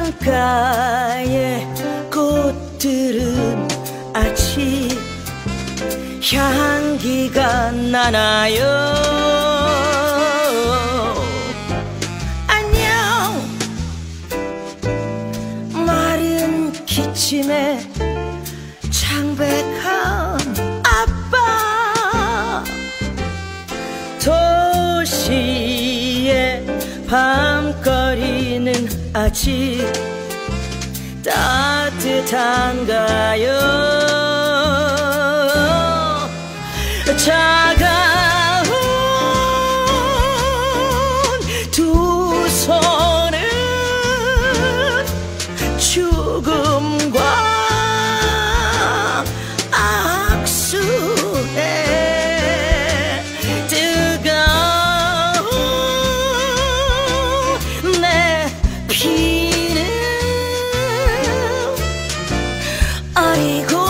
창가의 꽃들은 아직 향기가 나나요? 안녕 마른 기침에 창백한 아빠 도시의 밤거리는 아직 따뜻한가요? 차가운 두 손은 죽음과 악수해 뜨거운 내 피는 아이고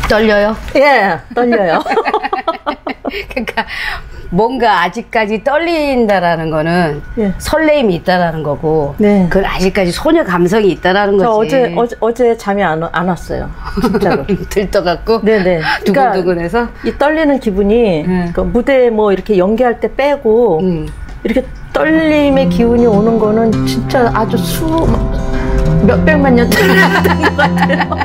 떨려요? 예, 떨려요. 그러니까 뭔가 아직까지 떨린다라는 거는 예. 설레임이 있다라는 거고, 네. 그건 아직까지 소녀 감성이 있다라는 거지. 어제 잠이 안 왔어요. 진짜로. 들떠갖고 네네. 두근두근해서 이 떨리는 기분이 그 무대 뭐 이렇게 연기할 때 빼고 이렇게 떨림의 기운이 오는 거는 진짜 아주 몇백만 년 떨렸던 것 같아요.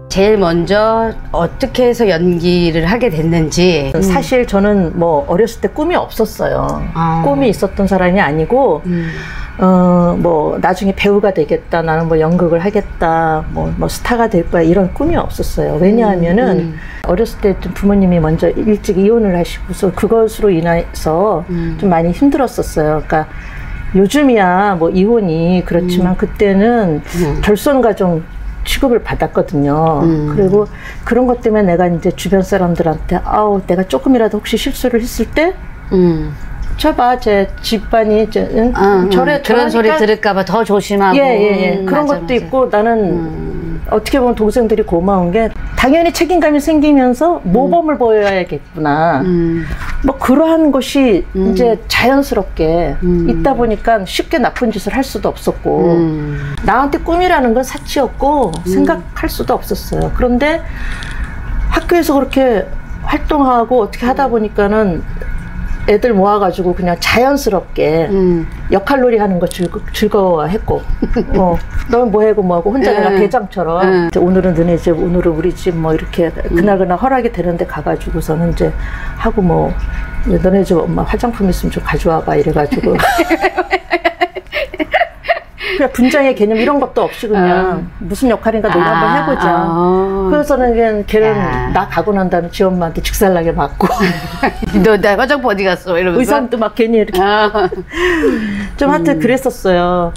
제일 먼저 어떻게 해서 연기를 하게 됐는지. 사실 저는 뭐 어렸을 때 꿈이 없었어요. 꿈이 있었던 사람이 아니고 뭐 나중에 배우가 되겠다, 나는 뭐 연극을 하겠다, 뭐 스타가 될 거야, 이런 꿈이 없었어요. 왜냐하면은 어렸을 때 좀 부모님이 먼저 일찍 이혼을 하시고서 그것으로 인해서 좀 많이 힘들었었어요. 그러니까 요즘이야 뭐 이혼이 그렇지만 그때는 결손가정 취급을 받았거든요. 그리고 그런 것 때문에 내가 이제 주변 사람들한테 아우 내가 조금이라도 혹시 실수를 했을 때 저봐 제 집안이 저래 그런 소리 들을까봐 더 조심하고. 예. 그런 맞아, 것도 맞아. 있고 나는 어떻게 보면 동생들이 고마운 게 당연히 책임감이 생기면서 모범을 보여야겠구나. 뭐 그러한 것이 이제 자연스럽게 있다 보니까 쉽게 나쁜 짓을 할 수도 없었고 나한테 꿈이라는 건 사치였고 생각할 수도 없었어요. 그런데 학교에서 그렇게 활동하고 어떻게 하다 보니까는 애들 모아가지고 그냥 자연스럽게 역할놀이 하는 거 즐거워했고 너는 뭐하고 뭐하고 혼자 내가 대장처럼 오늘은 너네 집 오늘은 우리 집 뭐 이렇게 그날그날 허락이 되는데 가가지고서는 이제 하고 뭐 너네 집 엄마 화장품 있으면 좀 가져와봐 이래가지고 그냥 분장의 개념 이런 것도 없이 그냥 무슨 역할인가 놀러 한번 해보자. 그래서는 그냥 걔는 나 가고 난 다음에 지 엄마한테 직살나게 맞고 너 나 화장품 어디 갔어? 이러면서 의상도 막 괜히 이렇게 좀 하여튼 그랬었어요.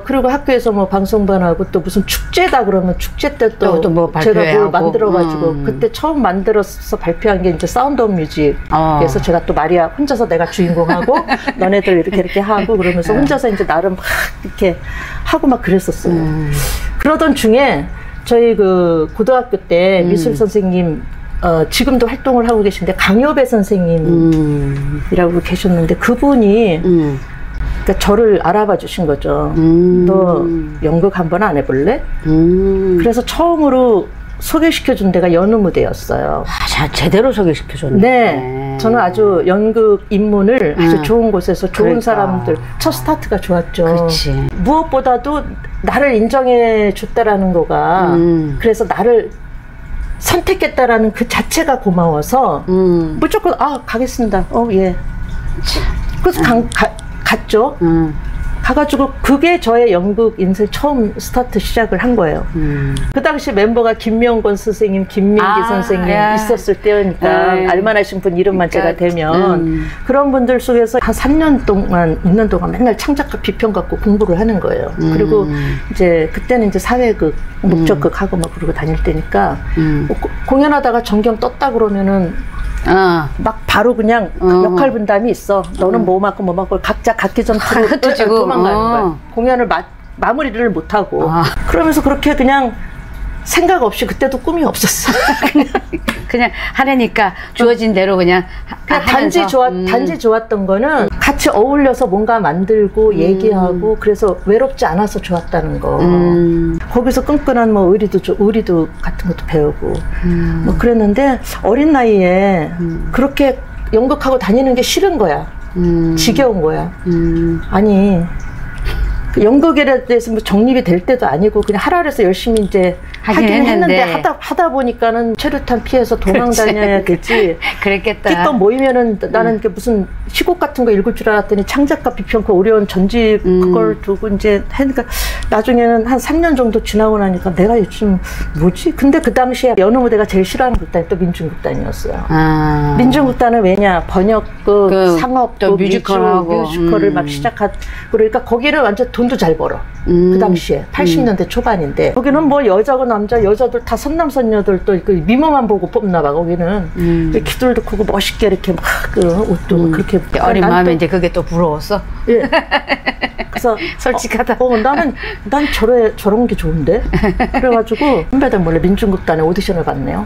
그리고 학교에서 뭐 방송반하고 또 무슨 축제다 그러면 축제 때 또 뭐 제가 뭘 만들어가지고 그때 처음 만들어서 발표한 게 이제 사운드 오브 뮤직. 그래서 제가 또 마리아 혼자서 내가 주인공하고 너네들 이렇게 하고 그러면서 혼자서 이제 나름 막 이렇게 하고 막 그랬었어요. 그러던 중에 저희 그 고등학교 때 미술 선생님 지금도 활동을 하고 계신데 강요배 선생님이라고 계셨는데 그분이 그러니까 저를 알아봐 주신 거죠. 너 연극 한번 안 해볼래? 그래서 처음으로 소개시켜준 데가 연우 무대였어요. 제대로 소개시켜줬네. 네. 저는 아주 연극 입문을 아주 좋은 곳에서 좋은 사람들, 첫 스타트가 좋았죠. 그렇지. 무엇보다도 나를 인정해 줬다라는 거가 그래서 나를 선택했다라는 그 자체가 고마워서 무조건 가겠습니다. 예. 그래서 갔죠. 가가지고 그게 저의 연극 인생 처음 스타트 시작을 한 거예요. 그 당시 멤버가 김명권 선생님, 김민기 선생님 있었을 때니까 알만하신 분 이름만 제가 대면 그런 분들 속에서 한 3년 동안, 6년 동안 맨날 창작가 비평 갖고 공부를 하는 거예요. 그리고 이제 그때는 이제 사회극, 목적극 하고 막 그러고 다닐 때니까 뭐 공연하다가 전경 떴다 그러면은 막 바로 그냥 역할 분담이 있어. 너는 뭐 맡고 뭐 맡고 각자 각기 전투로 도망가는 거야. 공연을 마무리를 못하고. 그러면서 그렇게 그냥 생각 없이 그때도 꿈이 없었어. 그냥 하려니까 주어진 대로 그냥 단지 좋았던 거는 같이 어울려서 뭔가 만들고 얘기하고 그래서 외롭지 않아서 좋았다는 거. 거기서 끈끈한 뭐 의리도 같은 것도 배우고 뭐 그랬는데 어린 나이에 그렇게 연극하고 다니는 게 싫은 거야. 지겨운 거야. 아니 연극에 대해서 뭐 정립이 될 때도 아니고 그냥 하라해서 열심히 이제 하긴 했는데 하다 보니까는 최루탄 피해서 도망 다녀야 되지. 그랬겠다. 끼껏 모이면은 나는 이게 무슨 시곡 같은 거 읽을 줄 알았더니 창작가 비평가 어려운 전집 그걸 두고 이제 하니까 나중에는 한 3년 정도 지나고 나니까 내가 요즘 뭐지? 근데 그 당시에 여느 무대가 제일 싫어하는 극단이 또 민중극단이었어요. 민중극단은 왜냐 번역극, 상업극, 뮤지컬을 막 시작하고 그러니까 거기는 완전 돈도 잘 벌어. 그 당시에 80년대 초반인데 거기는 뭐 여자고 남자 여자들 다 선남선녀들 또 그 미모만 보고 뽑나 봐. 거기는 키들도 크고 멋있게 이렇게 막 그 옷도 그렇게 어린 마음에 이제 그게 또 부러웠어. 예. 그래서 솔직하다. 난 저런 게 좋은데. 그래가지고 선배들 몰래 민중극단에 오디션을 봤네요.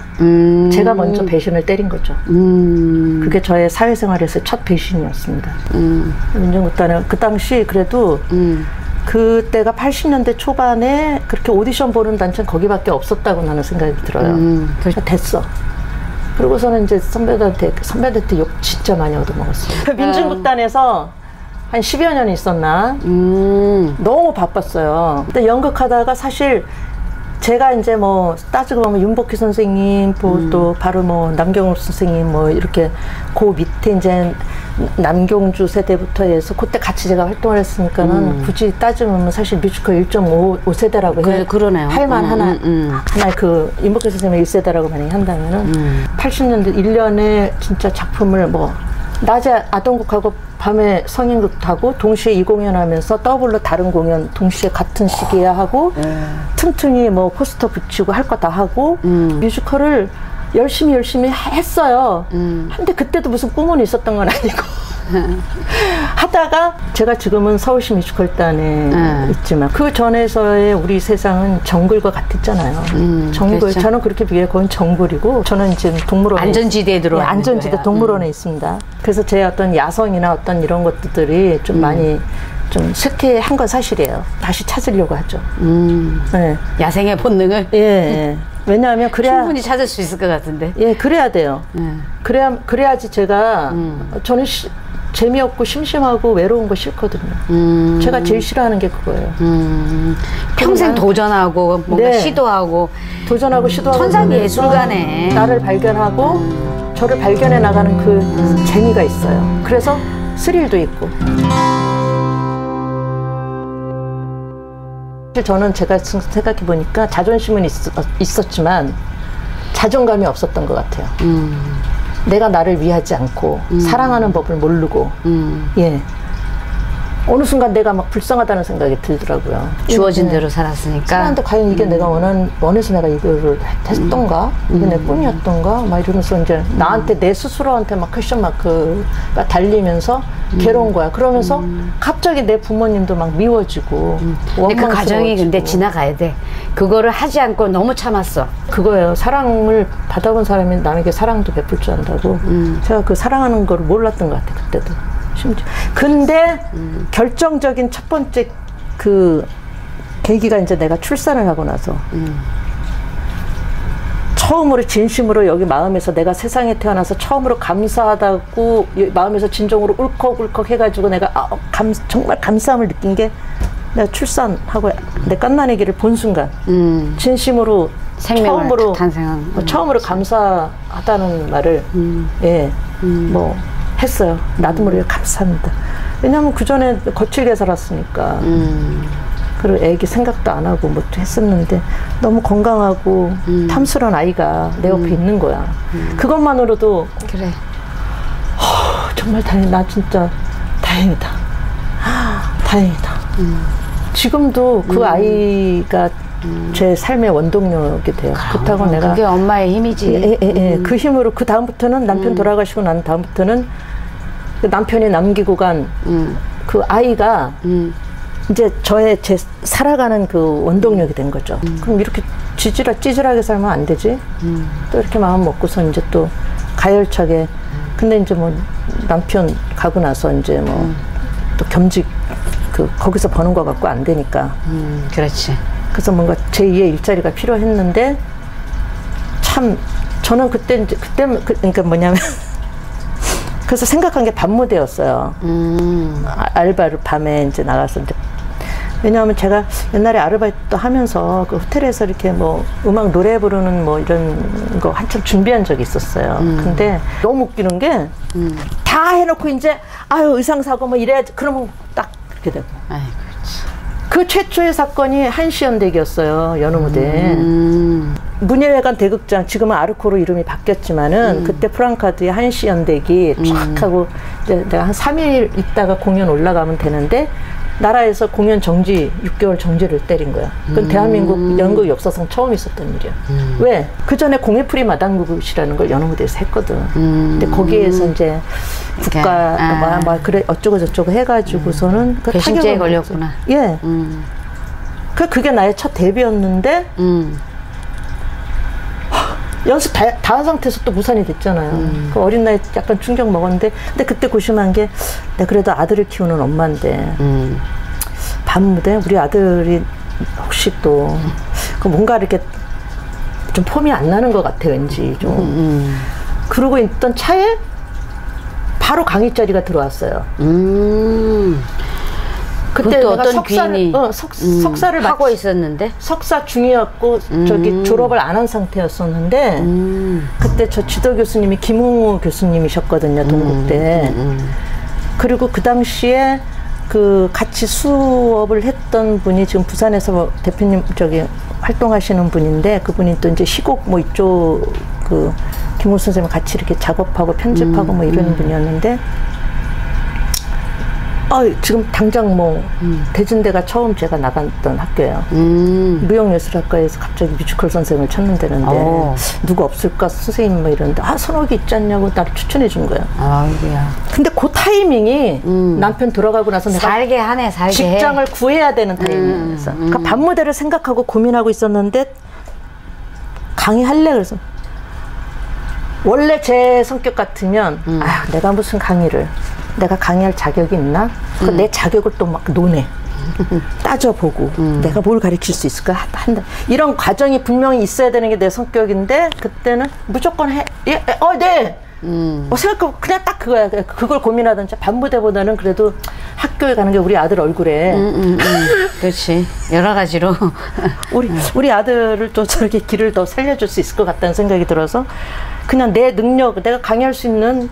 제가 먼저 배신을 때린 거죠. 그게 저의 사회생활에서 첫 배신이었습니다. 민중극단에 그 당시 그래도 그때가 80년대 초반에 그렇게 오디션 보는 단체는 거기밖에 없었다고 나는 생각이 들어요. 그래서 됐어. 그러고서는 이제 선배들한테 욕 진짜 많이 얻어먹었어요. 민중극단에서 한 10여 년 있었나? 너무 바빴어요. 근데 연극하다가 사실 제가 이제 뭐 따지고 보면 윤복희 선생님, 또 바로 뭐 남경욱 선생님 뭐 이렇게 그 밑에 이제 남경주 세대부터 해서 그때 같이 제가 활동을 했으니까는 굳이 따지면 사실 뮤지컬 1.5세대라고 해요. 그러네요. 할만 하나의 그 윤복희 선생님의 1세대라고 만약에 한다면은 80년대 1년에 진짜 작품을 뭐 낮에 아동극하고 밤에 성인극하고 동시에 이 공연하면서 더블로 다른 공연 동시에 같은 시기에 하고 틈틈이 뭐 포스터 붙이고 할 거 다 하고 뮤지컬을 열심히 했어요. 근데 그때도 무슨 꿈은 있었던 건 아니고 하다가 제가 지금은 서울시 뮤지컬단에 있지만 그 전에서의 우리 세상은 정글과 같았잖아요. 정글 그렇죠. 저는 그렇게 비교해 거긴 정글이고 저는 지금 동물원에 안전지대에 들어와 있는 안전지대 거야. 동물원에 있습니다. 그래서 제 어떤 야성이나 어떤 이런 것들이 좀 많이 좀 쇠퇴한 건 사실이에요. 다시 찾으려고 하죠. 네. 야생의 본능을 예. 왜냐하면 그래야 충분히 찾을 수 있을 것 같은데. 예, 그래야 돼요. 그래야지 제가 저는 재미없고 심심하고 외로운 거 싫거든요. 제가 제일 싫어하는 게 그거예요. 평생 도전하고 뭔가 시도하고 시도하고 천상예술가네. 나를 발견하고 저를 발견해 나가는 그 재미가 있어요. 그래서 스릴도 있고. 저는 제가 생각해 보니까 자존심은 있었지만 자존감이 없었던 것 같아요. 내가 나를 위하지 않고 사랑하는 법을 모르고 예. 어느 순간 내가 막 불쌍하다는 생각이 들더라고요. 주어진 대로 살았으니까. 사람한테 과연 이게 내가 원해서 내가 이거를 했던가? 이게 내 꿈이었던가? 막 이러면서 이제 나한테 내 스스로한테 막 퀘션 마크가 달리면서 괴로운 거야. 그러면서 갑자기 내 부모님도 막 미워지고. 근데 그 과정이 근데 지나가야 돼. 그거를 하지 않고 너무 참았어. 그거예요. 사랑을 받아본 사람이 남에게 사랑도 베풀 줄 안다고. 제가 그 사랑하는 걸 몰랐던 것 같아 그때도. 근데 결정적인 첫 번째 그 계기가 이제 내가 출산을 하고 나서 처음으로 진심으로 여기 마음에서 내가 세상에 태어나서 처음으로 감사하다고 마음에서 진정으로 울컥울컥 해가지고 내가 정말 감사함을 느낀 게 내가 출산하고 내 갓난아기를 본 순간 진심으로 처음으로 감사하다는 말을 예, 뭐 했어요. 나도 모르게 감사합니다. 왜냐하면 그 전에 거칠게 살았으니까. 그리고 애기 생각도 안 하고 뭐 했었는데 너무 건강하고 탐스러운 아이가 내 옆에 있는 거야. 그것만으로도 그래. 정말 다행이다. 나 진짜 다행이다. 다행이다. 지금도 그 아이가 제 삶의 원동력이 돼요. 그렇다고 내가 그게 엄마의 힘이지. 그 힘으로 그 다음부터는 남편 돌아가시고 난 다음부터는 그 남편이 남기고 간 그 아이가 이제 제 살아가는 그 원동력이 된 거죠. 그럼 이렇게 찌질하게 살면 안 되지. 또 이렇게 마음 먹고서 이제 또 가열차게. 근데 이제 뭐 남편 가고 나서 이제 뭐 또 겸직 거기서 버는 거 갖고 안 되니까. 그렇지. 그래서 뭔가 제2의 일자리가 필요했는데 참 저는 그러니까 뭐냐면 그래서 생각한 게 밤무대였어요. 알바를 밤에 이제 나가서 이제 왜냐하면 제가 옛날에 아르바이트도 하면서 그 호텔에서 이렇게 뭐 음악 노래 부르는 뭐 이런 거 한참 준비한 적이 있었어요. 근데 너무 웃기는 게 다 해놓고 이제 아유 의상 사고 뭐 이래야지 그러면 딱 그렇게 되고. 아이, 그렇지. 그 최초의 사건이 한시연대기였어요. 연호무대. 문예회관 대극장, 지금은 아르코로 이름이 바뀌었지만은 그때 프랑카드의 한시연대기 쫙 하고 이제 내가 한 3일 있다가 공연 올라가면 되는데 나라에서 공연 정지 6개월 정지를 때린 거야. 그건 대한민국 연극 역사상 처음 있었던 일이야. 왜? 그 전에 공예풀이 마당극이라는 걸 연호무대에서 했거든. 근데 거기에서 이제 국가 그래 어쩌고 저쩌고 해가지고서는 그 배신죄에 걸렸구나. 예. 그게 나의 첫 데뷔였는데 연습 다 한 상태에서 또 무산이 됐잖아요. 그 어린 나이에 약간 충격 먹었는데 근데 그때 고심한 게 내가 그래도 아들을 키우는 엄마인데 밤무대 우리 아들이 혹시 또 그 뭔가 이렇게 좀 폼이 안 나는 것 같아 왠지 좀 그러고 있던 차에 바로 강의 자리가 들어왔어요. 그때 어떤 귀인이 석사를 하고 있었는데 석사 중이었고 저기 졸업을 안 한 상태였었는데 그때 저 지도 교수님이 김웅우 교수님이셨거든요. 동국대. 그리고 그 당시에 그 같이 수업을 했던 분이 지금 부산에서 대표님 저기 활동하시는 분인데 그분이 또 이제 시곡 뭐 이쪽 그 김웅우 선생님 같이 이렇게 작업하고 편집하고 뭐 이러는 분이었는데 지금 당장 뭐 대진대가 처음 제가 나갔던 학교예요. 무용예술학과에서 갑자기 뮤지컬 선생을 찾는다는데 누구 없을까 선생님 뭐 이러는데 선옥이 있지 않냐고 나를 추천해 준 거예요. 아이고야. 근데 그 타이밍이 남편 돌아가고 나서 내가 살게 하네, 살게 직장을 구해야 되는 타이밍이었어. 그러니까 밤무대를 생각하고 고민하고 있었는데 강의할래 그래서 원래 제 성격 같으면 내가 무슨 강의를 내가 강의할 자격이 있나? 내 자격을 또 막 논해. 따져보고 내가 뭘 가르칠 수 있을까? 한다. 이런 과정이 분명히 있어야 되는 게 내 성격인데 그때는 무조건 해. 네. 생각하고 그냥 딱 그거야. 그걸 고민하던 밤무대보다는 그래도 학교에 가는 게 우리 아들 얼굴에 그렇지. 여러 가지로 우리 아들을 또 저렇게 길을 더 살려줄 수 있을 것 같다는 생각이 들어서 그냥 내 능력, 내가 강의할 수 있는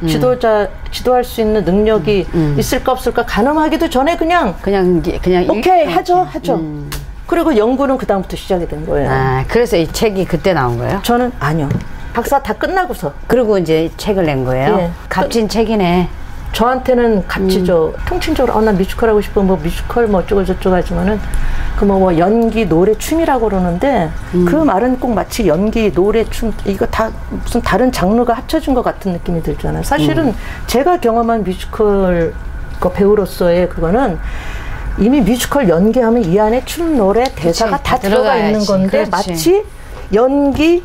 지도할 수 있는 능력이 있을까 없을까 가늠하기도 전에 그냥 오케이 하죠. 그리고 연구는 그 다음부터 시작이 된 거예요. 그래서 이 책이 그때 나온 거예요? 저는 아니요. 박사 다 끝나고서. 그리고 이제 책을 낸 거예요? 예. 값진 책이네. 저한테는 값지죠. 통칭적으로 나 뮤지컬 하고 싶어 뭐 뮤지컬 뭐 어쩌고 저쩌고 하지만은 그 뭐 연기 노래 춤이라고 그러는데 그 말은 꼭 마치 연기 노래 춤 이거 다 무슨 다른 장르가 합쳐진 것 같은 느낌이 들잖아요. 사실은 제가 경험한 뮤지컬 그 배우로서의 그거는 이미 뮤지컬 연기하면 이 안에 춤 노래 대사가 다 들어가 있는 건데 그렇지. 마치 연기,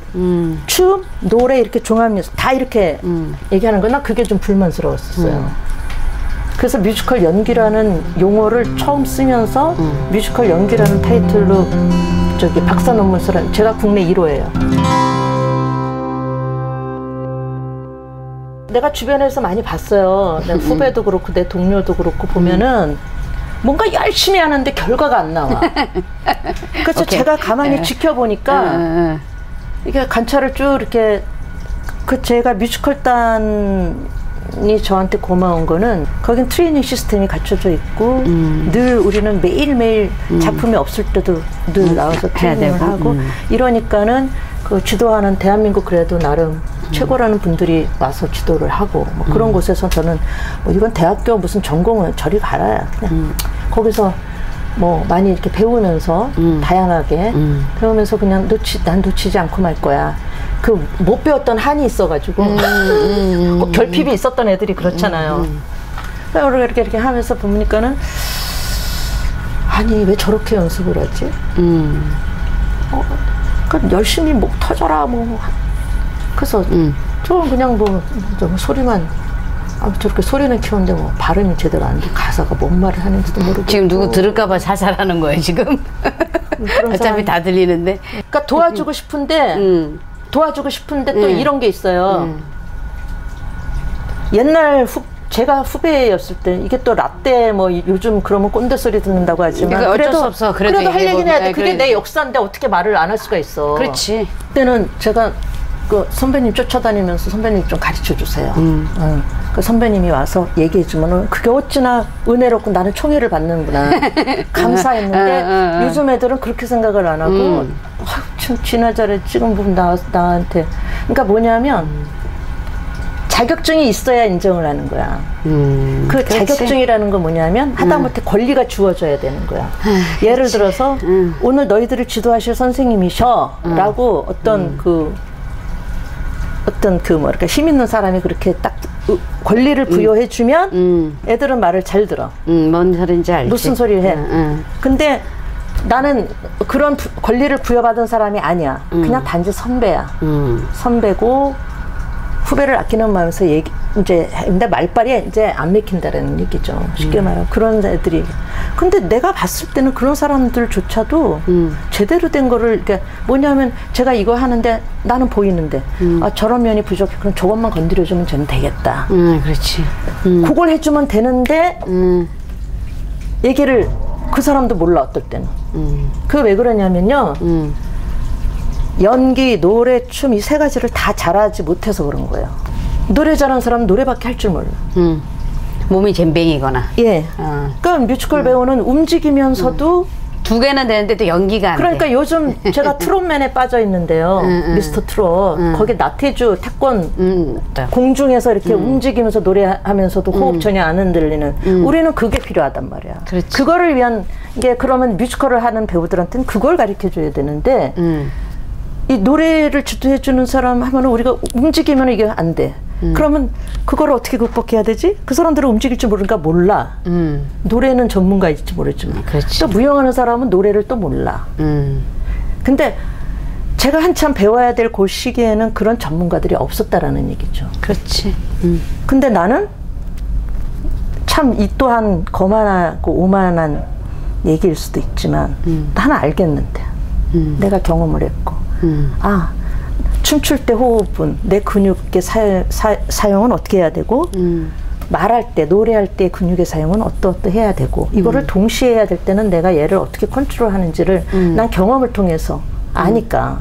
춤, 노래 이렇게 종합해서 다 이렇게 얘기하는 거나 그게 좀 불만스러웠어요. 그래서 뮤지컬 연기라는 용어를 처음 쓰면서 뮤지컬 연기라는 타이틀로 저기 박사 논문서를 제가 국내 1호예요. 내가 주변에서 많이 봤어요. 내 후배도 그렇고 내 동료도 그렇고 보면은 뭔가 열심히 하는데 결과가 안 나와. 그래서 제가 가만히 지켜보니까 이게 관찰을 쭉 이렇게 제가 뮤지컬단 선배님이 저한테 고마운 거는 거긴 트레이닝 시스템이 갖춰져 있고 늘 우리는 매일매일 작품이 없을 때도 늘 나와서 트레이닝을 하고 이러니까는 그 지도하는 대한민국 그래도 나름 최고라는 분들이 와서 지도를 하고 뭐 그런 곳에서 저는 뭐 이건 대학교 무슨 전공은 저리 가라 그냥 거기서 뭐 많이 이렇게 배우면서 다양하게 배우면서 그냥 난 놓치지 않고 말 거야. 그 못 배웠던 한이 있어가지고 꼭 결핍이 있었던 애들이 그렇잖아요. 이렇게 하면서 보니까는 아니 왜 저렇게 연습을 하지? 그러니까 열심히 목 터져라 뭐. 그래서 저는 그냥 뭐 소리만 저렇게 소리는 키우는데 뭐 발음이 제대로 안 돼. 가사가 뭔 말을 하는지도 모르고. 지금 누구 들을까봐 살살하는 거예요 지금? 어차피 다 들리는데. 그러니까 도와주고 싶은데 또 이런 게 있어요. 옛날 제가 후배였을 때 이게 또 라떼 뭐 요즘 그러면 꼰대 소리 듣는다고 하지만 그러니까 어쩔 수 없어. 그래도 할 얘기는 해야 돼. 네, 그게 내 역사인데 어떻게 말을 안 할 수가 있어. 그렇지. 그때는 제가 그 선배님 쫓아다니면서 선배님 좀 가르쳐 주세요. 그 선배님이 와서 얘기해 주면은 그게 어찌나 은혜롭고 나는 총애를 받는구나. 감사했는데 요즘 애들은 그렇게 생각을 안 하고 참 지나자래 지금 보면 나한테 그러니까 뭐냐면 자격증이 있어야 인정을 하는 거야. 그 그렇지. 자격증이라는 건 뭐냐면 하다못해 권리가 주어져야 되는 거야. 예를 들어서 오늘 너희들을 지도하실 선생님이셔 라고 어떤 뭐랄까 힘 있는 사람이 그렇게 딱 권리를 부여해 주면 애들은 말을 잘 들어. 뭔 소린지 알지. 무슨 소리를 해. 근데 나는 그런 권리를 부여받은 사람이 아니야. 그냥 단지 선배야. 선배고 후배를 아끼는 마음에서 근데 말빨이 이제 안 맥힌다라는 얘기죠. 쉽게 말하면 그런 애들이. 근데 내가 봤을 때는 그런 사람들조차도 제대로 된 거를 그러니까 뭐냐면 제가 이거 하는데 나는 보이는데 저런 면이 부족해. 그럼 저것만 건드려주면 쟤는 되겠다. 그렇지. 그걸 해주면 되는데 얘기를 그 사람도 몰라 어떨 때는. 그게 왜 그러냐면요. 연기, 노래, 춤 이 세 가지를 다 잘하지 못해서 그런 거예요. 노래 잘하는 사람은 노래밖에 할 줄 몰라. 몸이 젬병이거나. 예. 그러니까 뮤지컬 배우는 움직이면서도 두 개는 되는데 또 연기가 안 그러니까 돼. 요즘 제가 트롯맨에 빠져 있는데요. 미스터 트롯. 거기 나태주 태권 공중에서 이렇게 움직이면서 노래하면서도 호흡 전혀 안 흔들리는 우리는 그게 필요하단 말이야. 그렇지. 그거를 위한 게 그러면 뮤지컬을 하는 배우들한테는 그걸 가르쳐줘야 되는데 이 노래를 주도해주는 사람 하면 우리가 움직이면 이게 안 돼. 그러면 그걸 어떻게 극복해야 되지? 그 사람들은 움직일 줄 모르니까 몰라. 노래는 전문가일지 모르지만. 그렇지. 또 무용하는 사람은 노래를 또 몰라. 근데 제가 한참 배워야 될 그 시기에는 그런 전문가들이 없었다라는 얘기죠. 그렇지. 근데 나는 참 이 또한 거만하고 오만한 얘기일 수도 있지만 나는 알겠는데 내가 경험을 했고 춤출 때 호흡은 내 근육의 사용은 어떻게 해야 되고 말할 때 노래할 때 근육의 사용은 어떠해야 되고 이거를 동시에 해야 될 때는 내가 얘를 어떻게 컨트롤하는지를 난 경험을 통해서 아니까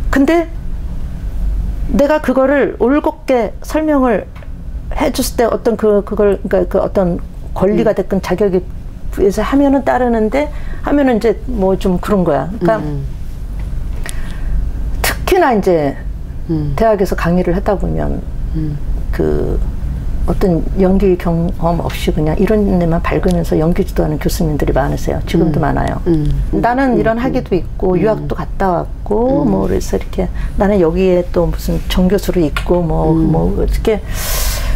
근데 내가 그거를 올곧게 설명을 해줬을 때 어떤 그걸 그러니까 그 어떤 권리가 됐건 자격이 부여해서 하면은 따르는데 하면은 이제 뭐 좀 그런 거야. 그러니까 특히나 이제 대학에서 강의를 하다 보면 그 어떤 연기 경험 없이 그냥 이런 데만 밝으면서 연기 지도하는 교수님들이 많으세요. 지금도 많아요. 나는 이런 학위도 있고 유학도 갔다 왔고 뭐 그래서 이렇게 나는 여기에 또 무슨 정교수로 있고 뭐 어떻게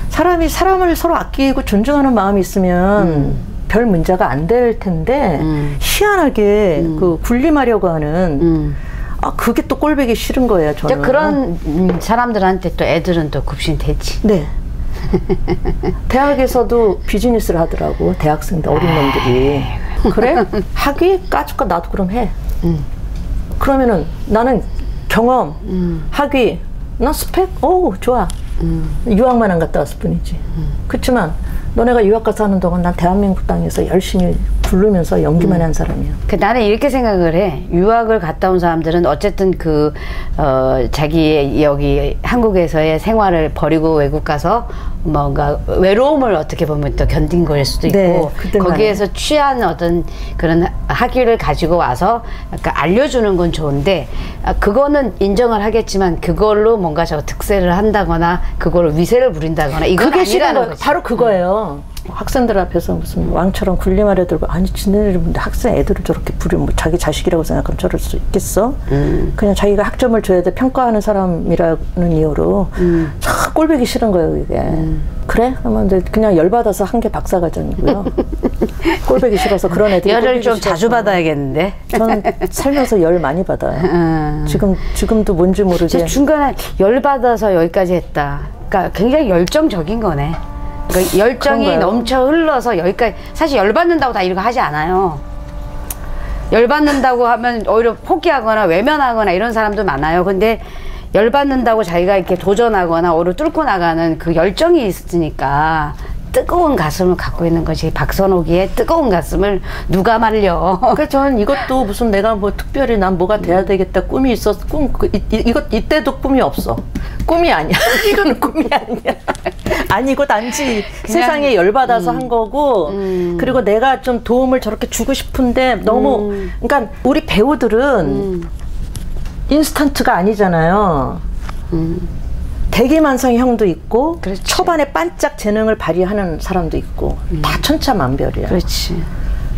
사람을 서로 아끼고 존중하는 마음이 있으면 별 문제가 안 될 텐데 희한하게 그 군림하려고 하는 그게 또 꼴보기 싫은 거예요. 저는 그런 사람들한테 또 애들은 또 굽신대지. 네. 대학에서도 비즈니스를 하더라고. 대학생들 어린 놈들이. 그래? 학위 까줄까? 나도 그럼 해. 그러면은 나는 경험, 학위, 나 스펙? 오 좋아. 유학만 안 갔다 왔을 뿐이지. 그렇지만 너네가 유학 가서 하는 동안 난 대한민국 땅에서 열심히 부르면서 연기만 한 사람이야. 나는 이렇게 생각을 해. 유학을 갔다 온 사람들은 어쨌든 자기의 여기 한국에서의 생활을 버리고 외국 가서 뭔가 외로움을 어떻게 보면 또 견딘 걸 수도 있고, 네, 거기에서 취한 어떤 그런 학위를 가지고 와서 약간 알려주는 건 좋은데, 그거는 인정을 하겠지만 그걸로 뭔가 득세를 한다거나 그걸로 위세를 부린다거나 이건 그게 싫은 아니라는 거예요. 거지. 바로 그거예요. 학생들 앞에서 무슨 왕처럼 군림하려 들고, 아니 지네들 학생 애들을 저렇게 부리면 뭐 자기 자식이라고 생각하면 저럴 수 있겠어? 그냥 자기가 학점을 줘야 돼, 평가하는 사람이라는 이유로 참 꼴보기 싫은 거예요 이게. 그래? 그러면 그냥 열받아서 한 게 박사과정이고요. 꼴보기 싫어서 그런 애들이 열을 좀 자주 받아야겠는데. 저는 살면서 열 많이 받아요. 지금도 뭔지 모르게 중간에 열 받아서 여기까지 했다. 그러니까 굉장히 열정적인 거네. 그러니까 열정이 그런가요? 넘쳐 흘러서 여기까지. 사실 열받는다고 다 이런 거 하지 않아요. 열받는다고 하면 오히려 포기하거나 외면하거나 이런 사람도 많아요. 근데 열받는다고 자기가 이렇게 도전하거나 오히려 뚫고 나가는 그 열정이 있으니까 뜨거운 가슴을 갖고 있는 것이 박선옥이의 뜨거운 가슴을 누가 말려. 그래서 저는 이것도 무슨 내가 뭐 특별히 난 뭐가 돼야 되겠다 꿈이 있었어. 이때도 꿈이 없어. 꿈이 아니야. 이거는 꿈이 아니야. 아니고 단지 세상에 열받아서 한 거고, 그리고 내가 좀 도움을 저렇게 주고 싶은데 너무 그러니까 우리 배우들은 인스턴트가 아니잖아요. 대기만성의 형도 있고, 그렇지. 초반에 반짝 재능을 발휘하는 사람도 있고, 다 천차만별이야. 그렇지.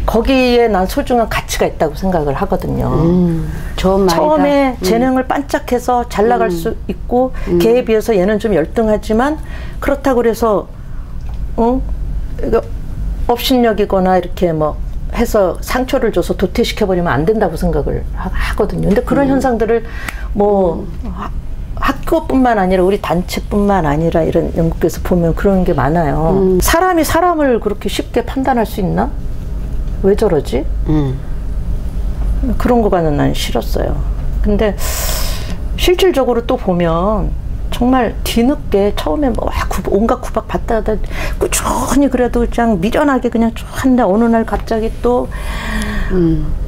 거기에 난 소중한 가치가 있다고 생각을 하거든요. 좋은 말이다. 처음에 재능을 반짝해서 잘 나갈 수 있고, 걔에 비해서 얘는 좀 열등하지만, 그렇다고 그래서 이거 업신여기거나 이렇게 뭐 해서 상처를 줘서 도태시켜버리면 안 된다고 생각을 하거든요. 근데 그런 현상들을 뭐 학교뿐만 아니라 우리 단체뿐만 아니라 이런 영국에서 보면 그런 게 많아요. 사람이 사람을 그렇게 쉽게 판단할 수 있나? 왜 저러지? 그런 거가는 난 싫었어요. 근데 실질적으로 또 보면 정말 뒤늦게 처음에 뭐 온갖 구박 받다 꾸준히 그래도 그냥 미련하게 그냥 쭉 한다. 어느 날 갑자기 또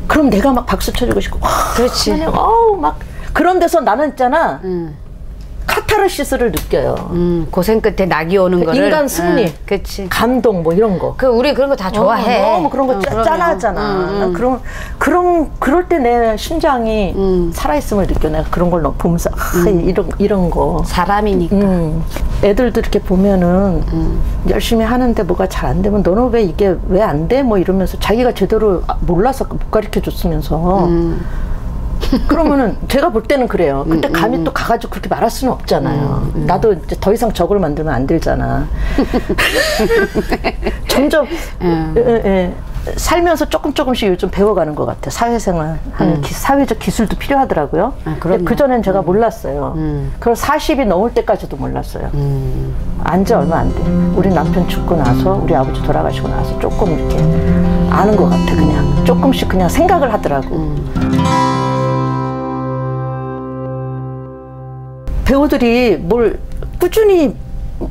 그럼 내가 막 박수 쳐주고 싶고, 그렇지. 그냥 막 그런 데서 나는 있잖아. 카타르시스를 느껴요. 고생 끝에 낙이 오는 거를. 인간 승리, 그치. 감동 뭐 이런 거. 우리 그런 거 다 좋아해. 너무 그런 거 짠하잖아. 그럴 때 내 심장이 살아있음을 느껴. 내가 그런 걸 보면서 이런 거. 사람이니까. 애들도 이렇게 보면은 열심히 하는데 뭐가 잘 안 되면 너는 왜 이게 왜 안 돼? 뭐 이러면서 자기가 제대로 몰라서 못 가르쳐 줬으면서. 그러면은 제가 볼 때는 그래요. 그때 감히 또 가가지고 그렇게 말할 수는 없잖아요. 나도 이제 더 이상 저걸 만들면 안 되잖아. 점점 살면서 조금씩 요즘 배워가는 것 같아요. 사회생활 하는 사회적 기술도 필요하더라고요. 그전엔 제가 몰랐어요. 그걸 40이 넘을 때까지도 몰랐어요. 안지 얼마 안 돼. 우리 남편 죽고 나서, 우리 아버지 돌아가시고 나서 조금 이렇게 아는 것 같아. 그냥 조금씩 그냥 생각을 하더라고. 배우들이 뭘 꾸준히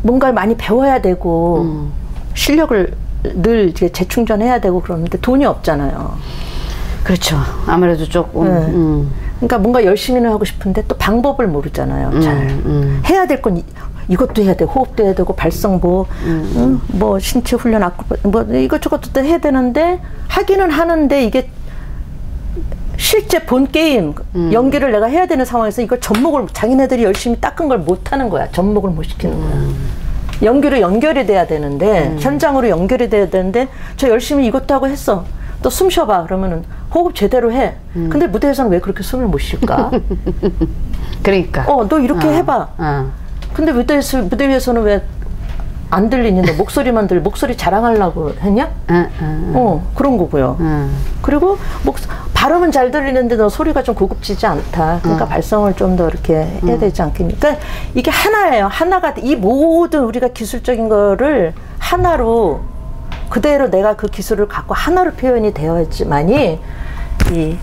뭔가를 많이 배워야 되고 실력을 늘 이제 재충전해야 되고 그러는데 돈이 없잖아요. 그렇죠. 아무래도 조금. 그러니까 뭔가 열심히는 하고 싶은데 또 방법을 모르잖아요. 잘 해야 될 건 이것도 해야 되고, 호흡도 해야 되고, 발성보, 뭐 신체 훈련, 뭐 이것저것도 해야 되는데 하기는 하는데 이게 실제 본 게임 연기를 내가 해야 되는 상황에서 이걸 접목을 자기네들이 열심히 닦은 걸 못하는 거야. 접목을 못 시키는 거야. 연기로 연결이 돼야 되는데 현장으로 연결이 돼야 되는데 저 열심히 이것도 하고 했어. 또 숨 쉬어봐. 그러면은 호흡 제대로 해. 근데 무대에서는 왜 그렇게 숨을 못 쉴까? 그러니까. 너 이렇게 해봐. 근데 무대 위에서는 왜 안 들리니? 너 목소리만 목소리 자랑하려고 했냐? 그런 거고요. 그리고 발음은 잘 들리는데 너 소리가 좀 고급지지 않다. 그러니까 발성을 좀 더 이렇게 해야 되지 않겠니? 그러니까 이게 하나예요. 하나가, 이 모든 우리가 기술적인 거를 하나로 그대로 내가 그 기술을 갖고 하나로 표현이 되어야지만이 이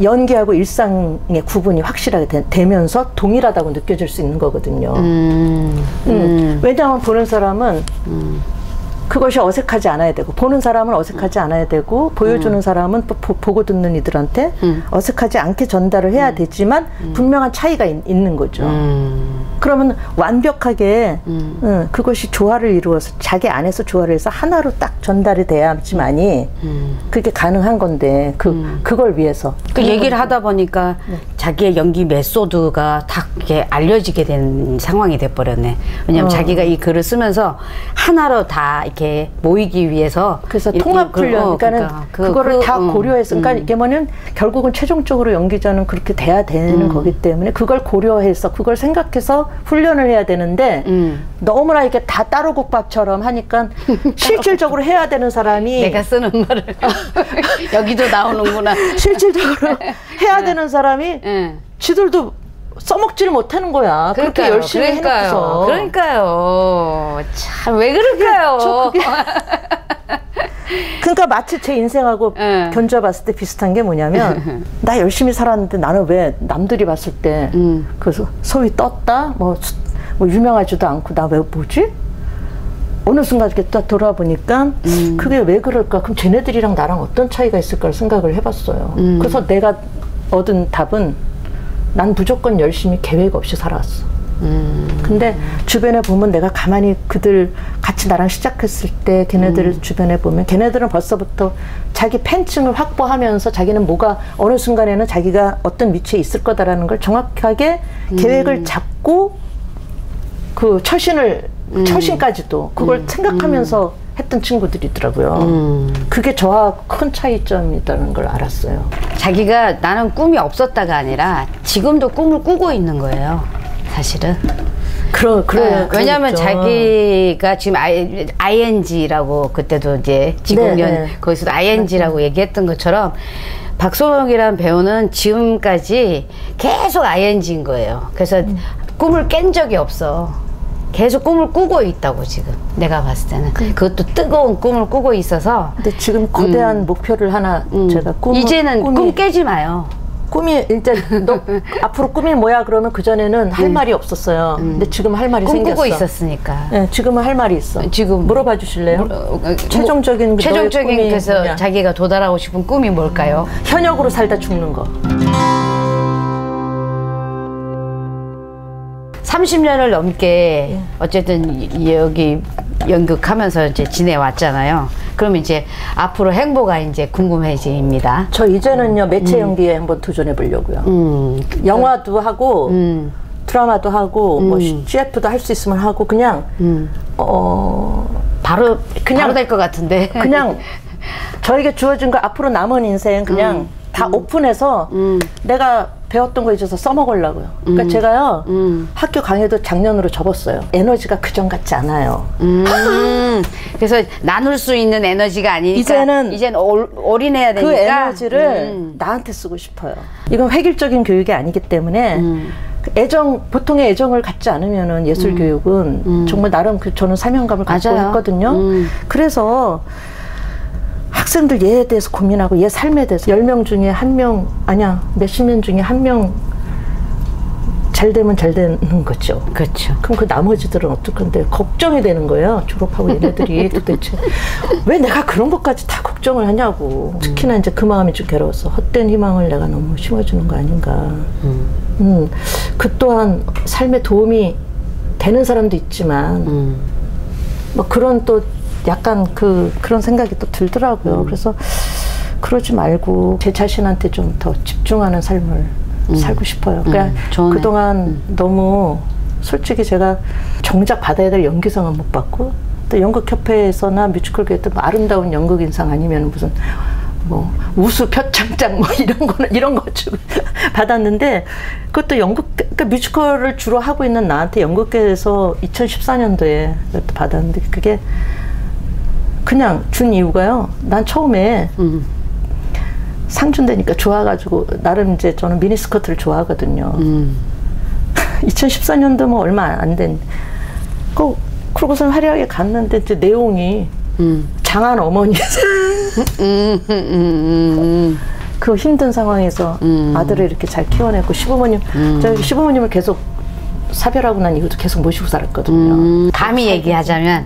연기하고 일상의 구분이 확실하게 되면서 동일하다고 느껴질 수 있는 거거든요. 왜냐하면 보는 사람은 그것이 어색하지 않아야 되고 보는 사람은 어색하지 않아야 되고 보여주는 사람은 또 보고 듣는 이들한테 어색하지 않게 전달을 해야 되지만 분명한 차이가 있는 거죠. 그러면 완벽하게 그것이 조화를 이루어서 자기 안에서 조화를 해서 하나로 딱 전달이 돼야지만이 그게 가능한 건데 그걸 위해서 그 얘기를 하다 보니까 자기의 연기 메소드가 다 이렇게 알려지게 된 상황이 돼버렸네. 왜냐면 자기가 이 글을 쓰면서 하나로 다 이렇게 모이기 위해서 그래서 통합 훈련 그러니까는 그거를 다 고려해서 그러니까 이게 뭐냐면 결국은 최종적으로 연기자는 그렇게 돼야 되는 거기 때문에 그걸 고려해서 그걸 생각해서 훈련을 해야 되는데 너무나 이렇게 다 따로국밥처럼 하니까 실질적으로 해야 되는 사람이 내가 쓰는 말을 여기도 나오는구나. 실질적으로 해야 되는 사람이 지들도 써먹지를 못하는 거야. 그렇게 열심히 해놓고서. 그러니까요. 참 왜 그럴까요? 그러니까 마치 제 인생하고 견줘봤을 때 비슷한 게 뭐냐면 나 열심히 살았는데 나는 왜 남들이 봤을 때 그래서 소위 떴다? 뭐 유명하지도 않고 나 왜 뭐지? 어느 순간 이렇게 딱 돌아보니까 그게 왜 그럴까? 그럼 쟤네들이랑 나랑 어떤 차이가 있을까 생각을 해봤어요. 그래서 내가 얻은 답은 난 무조건 열심히 계획 없이 살아왔어. 근데 주변에 보면 내가 가만히 그들 같이 나랑 시작했을 때 걔네들 주변에 보면 걔네들은 벌써부터 자기 팬층을 확보하면서 자기는 뭐가 어느 순간에는 자기가 어떤 위치에 있을 거다라는 걸 정확하게 계획을 잡고 그 처신까지도 그걸 생각하면서 했던 친구들이 있더라고요. 그게 저와 큰 차이점이라는 걸 알았어요. 자기가 나는 꿈이 없었다가 아니라 지금도 꿈을 꾸고 있는 거예요. 사실은. 그래요. 왜냐하면 자기가 지금 ING라고 그때도 이제 지공연 거기서도 ING라고 얘기했던 것처럼 박소영이라는 배우는 지금까지 계속 ING인 거예요. 그래서 꿈을 깬 적이 없어. 계속 꿈을 꾸고 있다고 지금 내가 봤을 때는 그것도 뜨거운 꿈을 꾸고 있어서. 근데 지금 거대한 목표를 하나 제가 이제는 꿈 깨지 마요. 꿈이 이제 너 앞으로 꿈이 뭐야 그러면 그 전에는 할 말이 없었어요. 근데 지금 할 말이 생겼어. 꿈꾸고 있었으니까. 네, 지금은 할 말이 있어. 지금 물어봐 주실래요? 최종적인 그래서 뭐냐? 자기가 도달하고 싶은 꿈이 뭘까요? 현역으로 살다 죽는 거. 30년을 넘게 어쨌든 여기 연극하면서 이제 지내왔잖아요. 그럼 이제 앞으로 행보가 이제 궁금해집니다. 저 이제는요 매체 연기에 한번 도전해 보려고요. 영화도 하고 드라마도 하고 뭐 CF도 할 수 있으면 하고 그냥 바로 될 것 같은데. 그냥 저에게 주어진 거 앞으로 남은 인생 그냥 다 오픈해서 내가 배웠던 거 있어서 써먹으려고요. 그러니까 제가요 학교 강의도 작년으로 접었어요. 에너지가 그전 같지 않아요. 그래서 나눌 수 있는 에너지가 아니니까 이제는 올인해야 되니까 그 에너지를 나한테 쓰고 싶어요. 이건 획일적인 교육이 아니기 때문에 보통의 애정을 갖지 않으면은 예술 교육은 정말 나름 저는 사명감을 갖고 했거든요. 그래서 학생들 얘에 대해서 고민하고 얘 삶에 대해서 10명 중에 1명 아니야 몇십 명 중에 1명 잘 되면 잘 되는 거죠. 그렇죠. 그럼 그 나머지들은 어떡한데 걱정이 되는 거예요. 졸업하고 얘네들이 도대체 왜 내가 그런 것까지 다 걱정을 하냐고. 특히나 이제 그 마음이 좀 괴로웠어. 헛된 희망을 내가 너무 심어주는 거 아닌가. 그 또한 삶에 도움이 되는 사람도 있지만 뭐 그런 또 약간 그런 생각이 또 들더라고요. 그래서 그러지 말고 제 자신한테 좀 더 집중하는 삶을 살고 싶어요. 그러니까 그동안 너무 솔직히 제가 정작 받아야 될 연기상은 못 받고 또 연극협회에서나 뮤지컬계에도 뭐 아름다운 연극인상 아니면 무슨 뭐 우수 표창장 뭐 이런 거 주고 받았는데 그것도 그러니까 뮤지컬을 주로 하고 있는 나한테 연극계에서 2014년도에 받았는데 그게 그냥 준 이유가요. 난 처음에 상 준다니까 좋아가지고 나름 이제 저는 미니스커트를 좋아하거든요. 2014년도 뭐 얼마 안 된. 그러고선 화려하게 갔는데 이제 내용이 장한 어머니에서 그 힘든 상황에서 아들을 이렇게 잘 키워내고 저희 시부모님을 계속 사별하고 난 이후도 계속 모시고 살았거든요. 감히 얘기하자면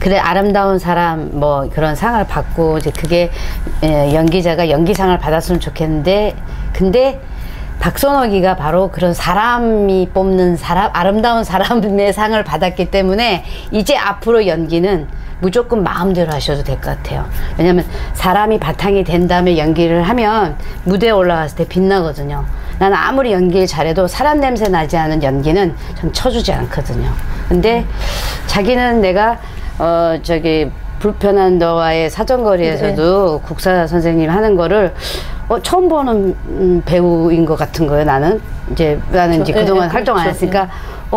그래 아름다운 사람 뭐 그런 상을 받고 이제 그게 연기자가 연기상을 받았으면 좋겠는데 근데 박선옥이가 바로 그런 사람이 뽑는 사람 아름다운 사람의 상을 받았기 때문에 이제 앞으로 연기는 무조건 마음대로 하셔도 될 것 같아요. 왜냐면 사람이 바탕이 된 다음에 연기를 하면 무대에 올라갔을 때 빛나거든요. 나는 아무리 연기를 잘해도 사람 냄새 나지 않은 연기는 전 쳐주지 않거든요. 근데 자기는 내가 저기 불편한 너와의 사정거리에서도 네. 국사 선생님 하는 거를 처음 보는 배우인 것 같은 거예요. 나는 이제 그동안 활동 안 했으니까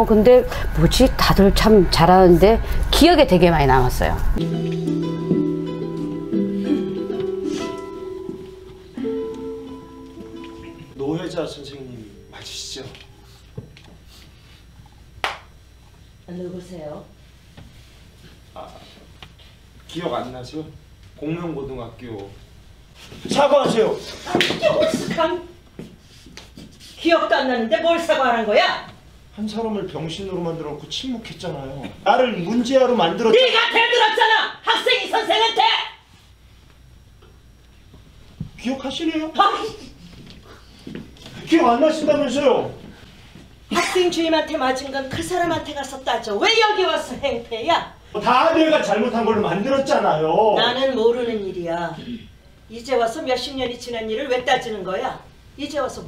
근데 뭐지 다들 참 잘하는데 기억에 되게 많이 남았어요. 노회자 선생님 맞으시죠? 누구세요? 기억 안 나세요? 공명고등학교 사과하세요. 기억도 안 나는데 뭘 사과하는 거야? 한 사람을 병신으로 만들어 놓고 침묵했잖아요. 나를 문제아로 만들었잖아. 네가 대들었잖아. 학생이 선생한테. 기억하시네요? 기억 안 나신다면서요? 학생 주임한테 맞은 건 그 사람한테 가서 따져. 왜 여기 와서 행패야? 다 내가 잘못한 걸로 만들었잖아요. 나는 모르는 일이야. 이제 와서 몇십 년이 지난 일을 왜 따지는 거야? 이제 와서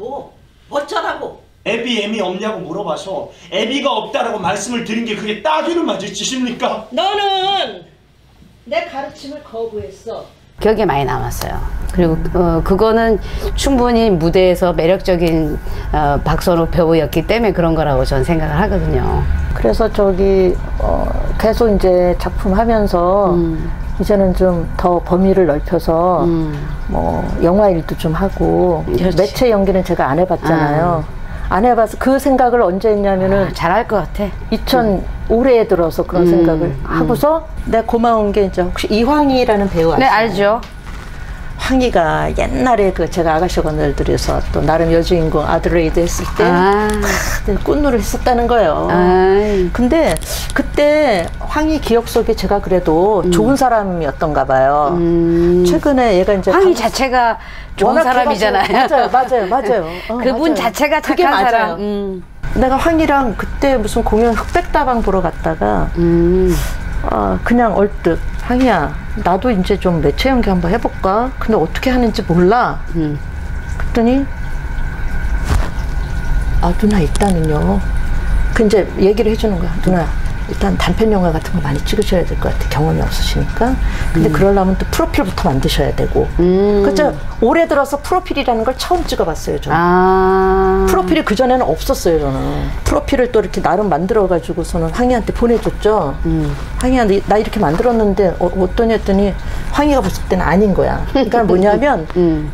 어쩌라고? 애비 없냐고 물어봐서 애비가 없다라고 말씀을 드린 게 그게 따지는 맞을 짓입니까? 너는 내 가르침을 거부했어. 기억에 많이 남았어요. 그리고 그거는 충분히 무대에서 매력적인 박선옥 배우였기 때문에 그런 거라고 저는 생각을 하거든요. 그래서 계속 이제 작품 하면서 이제는 좀 더 범위를 넓혀서 뭐 영화 일도 좀 하고 그렇지. 매체 연기는 제가 안 해봤잖아요. 안 해봐서 그 생각을 언제 했냐면은 잘할 것 같아. 올해에 들어서 그런 생각을 하고서 내가 고마운 게 이제 혹시 이황희라는 배우 아시죠? 네, 알죠. 황희가 옛날에 제가 아가씨 건널들에서 또 나름 여주인공 아들레이드 했을 때 꽃노를 했었다는 거예요. 근데 그때 황희 기억 속에 제가 그래도 좋은 사람이었던가 봐요. 최근에 얘가 이제 황희 자체가 좋은 사람이잖아요. 맞아요. 그분 맞아요. 자체가 그게 착한 맞아요. 사람. 내가 황희랑 그때 무슨 공연 흑백다방 보러 갔다가 그냥 얼뜻 황희야 나도 이제 좀 매체 연기 한번 해볼까? 근데 어떻게 하는지 몰라. 그랬더니 누나 일단은요. 그 이제 얘기를 해주는 거야. 누나 일단 단편 영화 같은 거 많이 찍으셔야 될 것 같아. 경험이 없으시니까. 근데 그러려면 또 프로필부터 만드셔야 되고. 그래서 올해 들어서 프로필이라는 걸 처음 찍어봤어요. 저는. 프로필이 그전에는 없었어요. 저는. 프로필을 또 이렇게 나름 만들어가지고서는 황희한테 보내줬죠. 황희야 나 이렇게 만들었는데 어떠니 했더니 황희가 봤을 때는 아닌 거야. 그러니까 뭐냐면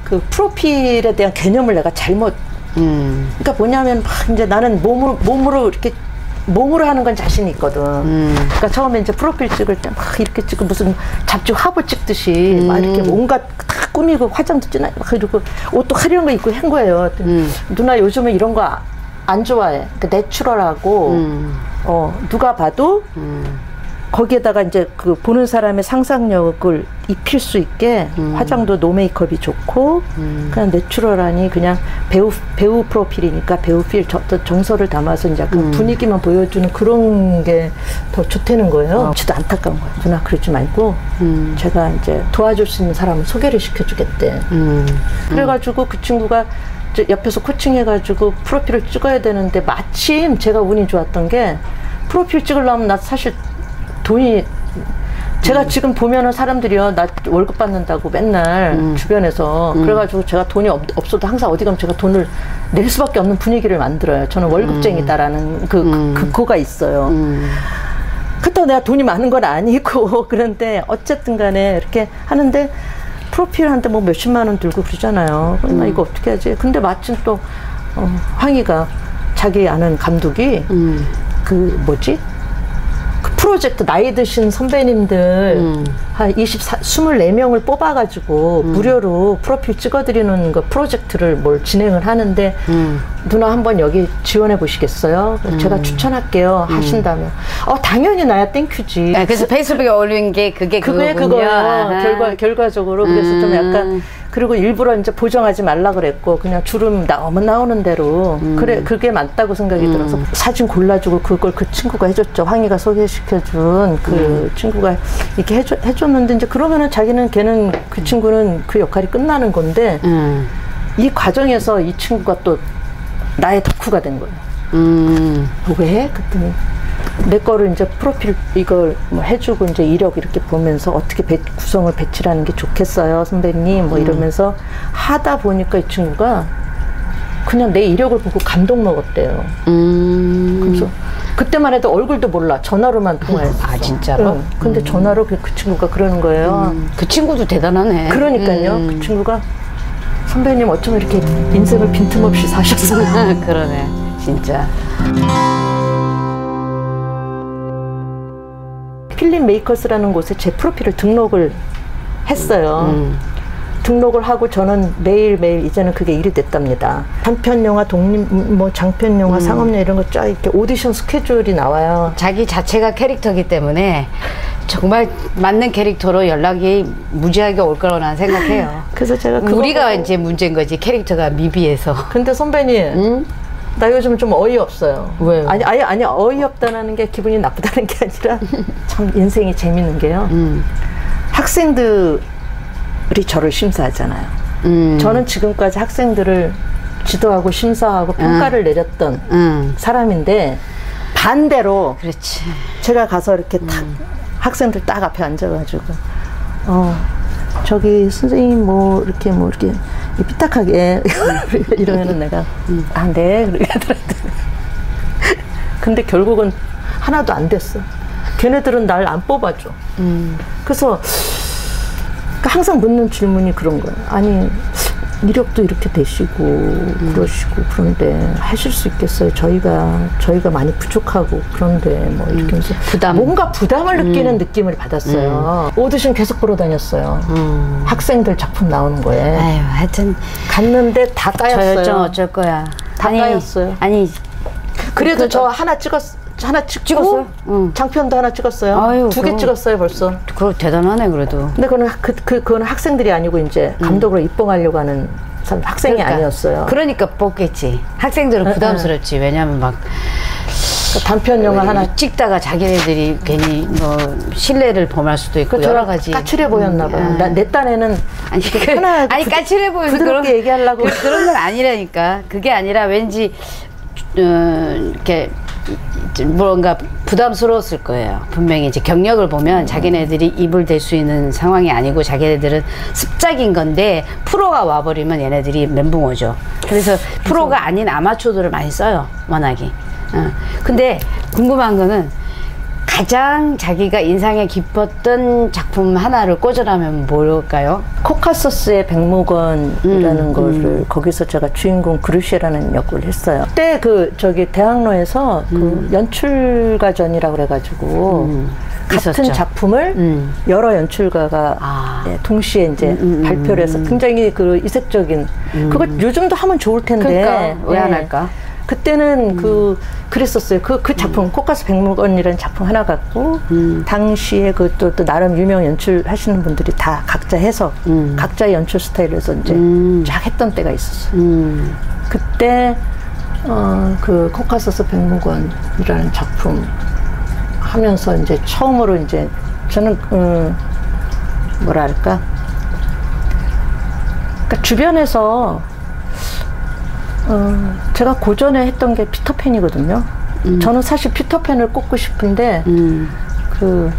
그 프로필에 대한 개념을 내가 잘못 그러니까 뭐냐면 막 이제 나는 몸으로 이렇게 몸으로 하는 건 자신이 있거든. 그러니까 처음에 이제 프로필 찍을 때 막 이렇게 찍고 무슨 잡지 화보 찍듯이 막 이렇게 뭔가 다 꾸미고 화장도 진하게 막 그리고 옷도 화려한 거 입고 한 거예요. 누나 요즘에 이런 거 안 좋아해. 그러니까 내추럴하고 누가 봐도 거기에다가 이제 그 보는 사람의 상상력을 입힐 수 있게 화장도 노 메이크업이 좋고 그냥 내추럴하니 그냥 배우 프로필이니까 배우 필 정서를 담아서 이제 약간 분위기만 보여주는 그런 게 더 좋다는 거예요. 저도 안타까운 거예요. 누나 그러지 말고 제가 이제 도와줄 수 있는 사람을 소개를 시켜주겠대. 그래가지고 그 친구가 옆에서 코칭해가지고 프로필을 찍어야 되는데 마침 제가 운이 좋았던 게 프로필 찍으려면 나 사실 돈이 제가 지금 보면은 사람들이요 나 월급 받는다고 맨날 주변에서 그래가지고 제가 돈이 없어도 항상 어디 가면 제가 돈을 낼 수밖에 없는 분위기를 만들어요. 저는 월급쟁이다라는 그거가 있어요. 그렇다고 내가 돈이 많은 건 아니고 그런데 어쨌든 간에 이렇게 하는데 프로필한테 뭐 몇십만 원 들고 그러잖아요. 나 이거 어떻게 하지? 근데 마침 또 황희가 자기 아는 감독이 그 프로젝트 나이 드신 선배님들 한 24명을 뽑아가지고 무료로 프로필 찍어드리는 거 프로젝트를 뭘 진행을 하는데 누나 한번 여기 지원해 보시겠어요? 제가 추천할게요. 하신다면 당연히 나야 땡큐지. 그래서 페이스북에 올린 게 그거예요. 결과적으로 그래서 좀 약간 그리고 일부러 이제 보정하지 말라 그랬고 그냥 주름 너무 나오는 대로 그래 그게 맞다고 생각이 들어서 사진 골라주고 그걸 그 친구가 해줬죠. 황희가 소개시켜준 그 친구가 이렇게 해줬는데 이제 그러면은 걔는 그 친구는 그 역할이 끝나는 건데 이 과정에서 이 친구가 또 나의 덕후가 된 거예요. 왜? 그랬더니 내 거를 이제 프로필 이걸 뭐 해주고 이제 이력 이렇게 보면서 어떻게 구성을 배치하는 게 좋겠어요, 선배님. 뭐 이러면서 하다 보니까 이 친구가 그냥 내 이력을 보고 감동 먹었대요. 그래서 그때만 해도 얼굴도 몰라. 전화로만 통화했어. 아, 진짜로? 근데 전화로 그 친구가 그러는 거예요. 그 친구도 대단하네. 그러니까요. 그 친구가 선배님 어쩜 이렇게 인생을 빈틈없이 사셨어요. 그러네, 진짜. 필립 메이커스라는 곳에 제 프로필을 등록을 했어요. 등록을 하고 저는 매일매일 이제는 그게 일이 됐답니다. 단편 영화, 독립, 뭐 장편 영화, 상업 영화 이런 거 쫙 이렇게 오디션 스케줄이 나와요. 자기 자체가 캐릭터이기 때문에 정말 맞는 캐릭터로 연락이 무지하게 올 거라고 난 생각해요. 그래서 제가 우리가 이제 문제인 거지, 캐릭터가 미비해서. 근데 선배님, 나 요즘 좀 어이없어요. 왜요? 아니 어이없다는 게 기분이 나쁘다는 게 아니라 참 인생이 재밌는 게요. 학생들이 저를 심사하잖아요. 저는 지금까지 학생들을 지도하고 심사하고 평가를 내렸던 사람인데 반대로 그렇지. 제가 가서 이렇게 딱 학생들 딱 앞에 앉아가지고 저기 선생님 뭐 이렇게 삐딱하게 이러면은 내가 네 그렇게 하더라고요. 근데 결국은 하나도 안 됐어. 걔네들은 날 안 뽑아줘. 그래서 항상 묻는 질문이 그런 거예요. 아니 이력도 이렇게 되시고 그러시고 그런데 하실 수 있겠어요? 저희가 많이 부족하고 그런데 뭐 이렇게 하면서 뭔가 부담을 느끼는 느낌을 받았어요. 오디션 계속 보러 다녔어요. 학생들 작품 나오는 거에. 아유, 하여튼 갔는데 다 까였어요. 저 열정 어쩔 거야. 다 까였어요. 아니 그래도 저 하나 찍었어요? 장편도 하나 찍었어요. 아유, 2개 찍었어요 벌써. 그거 대단하네 그래도. 근데 그거는 학생들이 아니고 이제 감독으로 입봉하려고 하는 학생이 그러니까, 아니었어요. 그러니까 뽑겠지. 학생들은 부담스럽지. 왜냐면 막 단편 영화 하나 찍다가 자기네들이 괜히 뭐 신뢰를 범할 수도 있고 여러 가지. 까칠해 보였나 봐요. 내 딴에는 아니 까칠해 보여서 부드럽게 얘기하려고 그런 건 아니라니까. 그게 아니라 왠지 이렇게 뭔가 부담스러웠을 거예요. 분명히 이제 경력을 보면 자기네들이 입을 댈 수 있는 상황이 아니고 자기네들은 습작인 건데 프로가 와버리면 얘네들이 멘붕 오죠. 그래서 프로가 아닌 아마추어들을 많이 써요. 워낙에. 근데 궁금한 거는 가장 자기가 인상에 깊었던 작품 하나를 꽂으라면 뭘까요? 코카소스의 백목원이라는 거를 거기서 제가 주인공 그루시라는 역을 했어요. 그때 대학로에서 그 연출가전이라고 그래가지고 같은 있었죠. 작품을 여러 연출가가 동시에 이제 발표를 해서 굉장히 그 이색적인 그거 요즘도 하면 좋을 텐데 그러니까 왜 안 할까? 그때는 그랬었어요. 그 작품 코카스 백목원이라는 작품 하나 갖고 당시에 또 나름 유명 연출 하시는 분들이 다 각자 해서 각자의 연출 스타일에서 이제 쫙 했던 때가 있었어요. 그때 그 코카소스 백목원이라는 작품 하면서 이제 처음으로 이제 저는 뭐랄까 그러니까 주변에서 제가 고전에 했던 게 피터팬이거든요. 저는 사실 피터팬을 꼽고 싶은데 그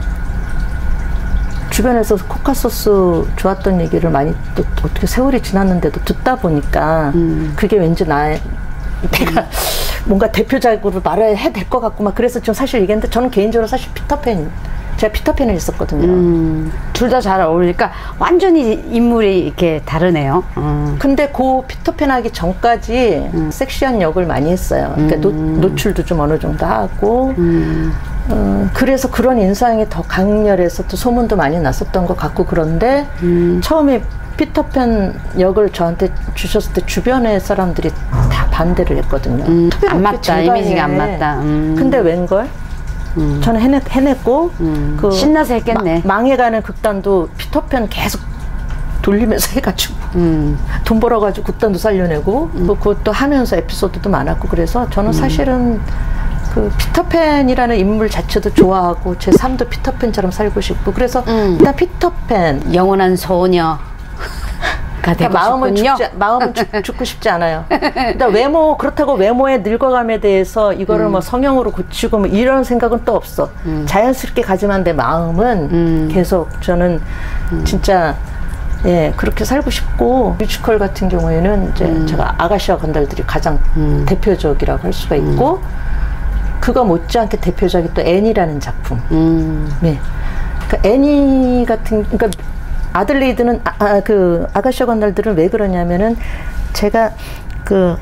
주변에서 코카소스 좋았던 얘기를 많이 또 어떻게 세월이 지났는데도 듣다 보니까 그게 왠지 내가 뭔가 대표작으로 말해야 될 것 같고 막 그래서 좀 사실 얘기했는데 저는 개인적으로 사실 제가 피터팬을 했었거든요. 둘 다 잘 어울리니까 완전히 인물이 이렇게 다르네요. 근데 그 피터팬 하기 전까지 섹시한 역을 많이 했어요. 그러니까 노출도 좀 어느 정도 하고 그래서 그런 인상이 더 강렬해서 또 소문도 많이 났었던 것 같고 그런데 처음에 피터팬 역을 저한테 주셨을 때 주변의 사람들이 다 반대를 했거든요. 안 맞다. 이미지가 안 맞다. 근데 웬걸? 저는 해냈고 그 신나서 했겠네. 망해가는 극단도 피터팬 계속 돌리면서 해가지고 돈 벌어가지고 극단도 살려내고 뭐 그것도 하면서 에피소드도 많았고 그래서 저는 사실은 그 피터팬이라는 인물 자체도 좋아하고 제 삶도 피터팬처럼 살고 싶고 그래서 일단 피터팬 영원한 소녀가 되고 싶군요. 마음은 죽고 싶지 않아요. 일단 외모 그렇다고 외모의 늙어감에 대해서 이거를 뭐 성형으로 고치고 뭐 이런 생각은 또 없어. 자연스럽게 가지만 내 마음은 계속 저는 진짜 예 그렇게 살고 싶고 뮤지컬 같은 경우에는 이제 제가 아가씨와 건달들이 가장 대표적이라고 할 수가 있고 그거 못지않게 대표적이 또 애니라는 작품. 네. 그러니까 애니 같은 그러니까 아들레이드는 그 아가씨와 건달들은 왜 그러냐면은 제가 그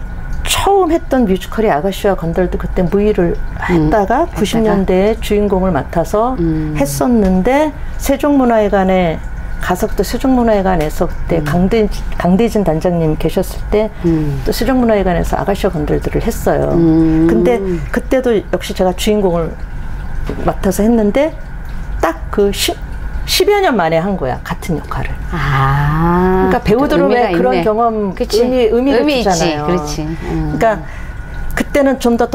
처음 했던 뮤지컬이 아가씨와 건달들 그때 무의를 했다가 90년대에 주인공을 맡아서 했었는데 세종문화회관에 가서 또 세종문화회관에서 그때 강대진 단장님 계셨을 때 또 세종문화회관에서 아가씨와 건달들을 했어요. 근데 그때도 역시 제가 주인공을 맡아서 했는데 딱 그 10여 년 만에 한 거야. 같은 역할을. 그러니까 배우들은 왜 그런 경험 의미가 있잖아요. 그렇지. 그러니까 그때는 좀 더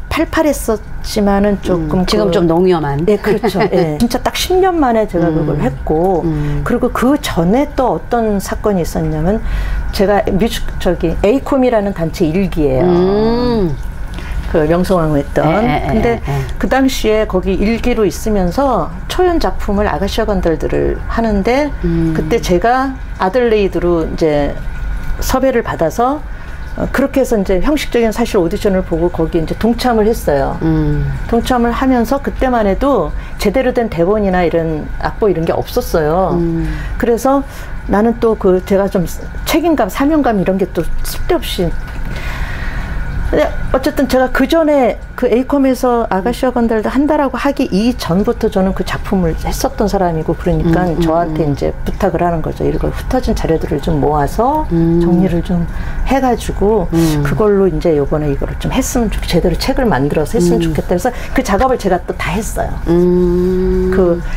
팔팔했었지만은 조금 지금 좀 농염한. 네, 그렇죠. 네. 진짜 딱 10년 만에 제가 그걸 했고 그리고 그 전에 또 어떤 사건이 있었냐면 제가 에이콤이라는 단체 일기예요. 그 명성황후 했던. 근데 그 당시에 거기 일기로 있으면서 초연 작품을 아가씨와 건달들을 하는데 그때 제가 아들레이드로 이제 섭외를 받아서 그렇게 해서 이제 형식적인 사실 오디션을 보고 거기 이제 동참을 했어요. 동참을 하면서 그때만 해도 제대로 된 대본이나 이런 악보 이런 게 없었어요. 그래서 나는 또 그 제가 좀 책임감, 사명감 이런 게 또 쓸데없이 근데 어쨌든 제가 그 전에 그 에이컴에서 아가씨와 건달들 한다라고 하기 이전부터 저는 그 작품을 했었던 사람이고 그러니까 저한테 이제 부탁을 하는 거죠. 이걸 흩어진 자료들을 좀 모아서 정리를 좀 해가지고 그걸로 이제 요번에 이거를 좀 했으면 좋겠다. 제대로 책을 만들어서 했으면 좋겠다. 그래서 그 작업을 제가 또 다 했어요.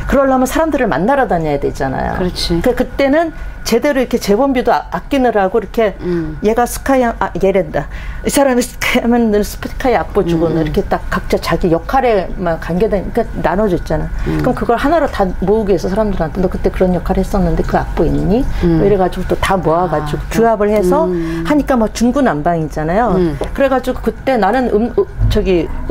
그러려면 사람들을 만나러 다녀야 되잖아요. 그렇지. 그때는 제대로 이렇게 재본비도 아끼느라고 이렇게 얘가 스카이 얘랜다 이 사람이 스카이 하면 늘 스카이 악보 주고 이렇게 딱 각자 자기 역할에만 관계된 그러니까 나눠져 있잖아. 그럼 그걸 하나로 다 모으기 위해서 사람들한테 너 그때 그런 역할 했었는데 그 악보 있니? 뭐 이래가지고 또 다 모아가지고 규합을 해서 하니까 뭐 중구난방이잖아요. 그래가지고 그때 나는